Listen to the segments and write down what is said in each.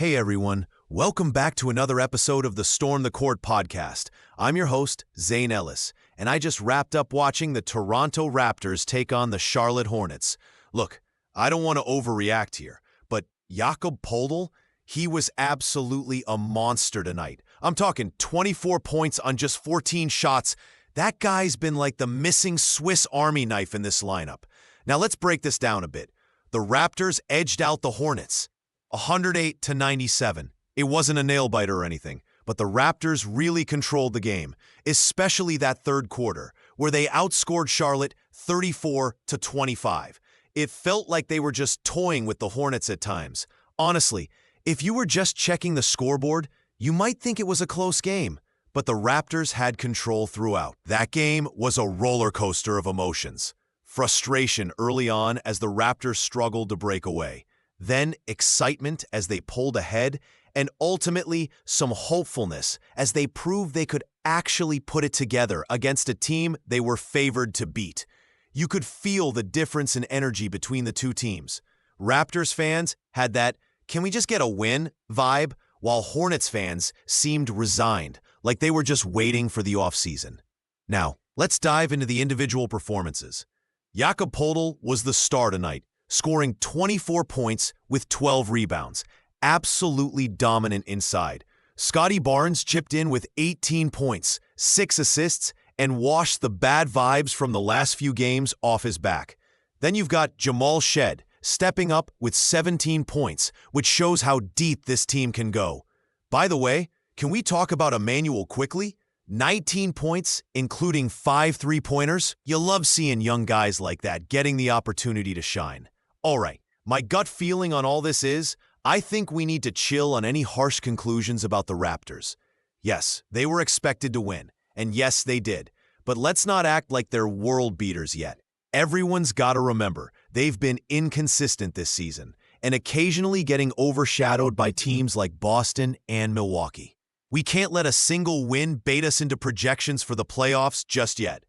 Hey everyone, welcome back to another episode of the Storm the Court podcast. I'm your host, Zane Ellis, and I just wrapped up watching the Toronto Raptors take on the Charlotte Hornets. Look, I don't want to overreact here, but Jakob Poeltl, he was absolutely a monster tonight. I'm talking 24 points on just 14 shots. That guy's been like the missing Swiss Army knife in this lineup. Now let's break this down a bit. The Raptors edged out the Hornets 108-97. It wasn't a nail-biter or anything, but the Raptors really controlled the game, especially that third quarter, where they outscored Charlotte 34-25. It felt like they were just toying with the Hornets at times. Honestly, if you were just checking the scoreboard, you might think it was a close game, but the Raptors had control throughout. That game was a roller coaster of emotions. Frustration early on as the Raptors struggled to break away. Then excitement as they pulled ahead, and ultimately some hopefulness as they proved they could actually put it together against a team they were favored to beat. You could feel the difference in energy between the two teams. Raptors fans had that "can we just get a win" vibe, while Hornets fans seemed resigned, like they were just waiting for the offseason. Now, let's dive into the individual performances. Jakob Poeltl was the star tonight, scoring 24 points with 12 rebounds. Absolutely dominant inside. Scotty Barnes chipped in with 18 points, 6 assists, and washed the bad vibes from the last few games off his back. Then you've got Jamal Shed stepping up with 17 points, which shows how deep this team can go. By the way, can we talk about Emmanuel quickly? 19 points, including 5 three-pointers. You love seeing young guys like that getting the opportunity to shine. All right, my gut feeling on all this is, I think we need to chill on any harsh conclusions about the Raptors. Yes, they were expected to win, and yes, they did. But let's not act like they're world beaters yet. Everyone's got to remember, they've been inconsistent this season, and occasionally getting overshadowed by teams like Boston and Milwaukee. We can't let a single win bait us into projections for the playoffs just yet.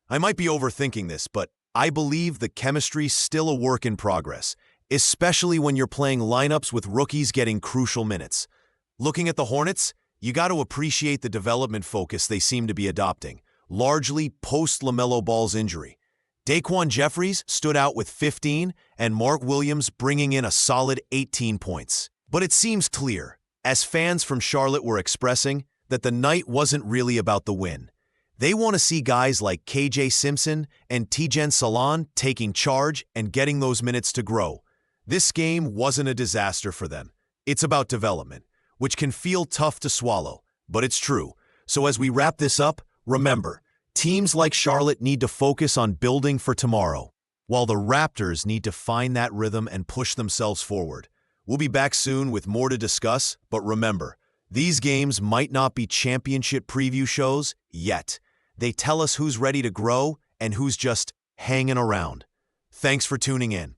I might be overthinking this, but I believe the chemistry's still a work in progress, especially when you're playing lineups with rookies getting crucial minutes. Looking at the Hornets, you got to appreciate the development focus they seem to be adopting, largely post-LaMelo Ball's injury. Daquan Jeffries stood out with 15, and Mark Williams bringing in a solid 18 points. But it seems clear, as fans from Charlotte were expressing, that the night wasn't really about the win. They want to see guys like KJ Simpson and Tijen Salon taking charge and getting those minutes to grow. This game wasn't a disaster for them. It's about development, which can feel tough to swallow, but it's true. So as we wrap this up, remember, teams like Charlotte need to focus on building for tomorrow, while the Raptors need to find that rhythm and push themselves forward. We'll be back soon with more to discuss, but remember, these games might not be championship preview shows yet. They tell us who's ready to grow and who's just hanging around. Thanks for tuning in.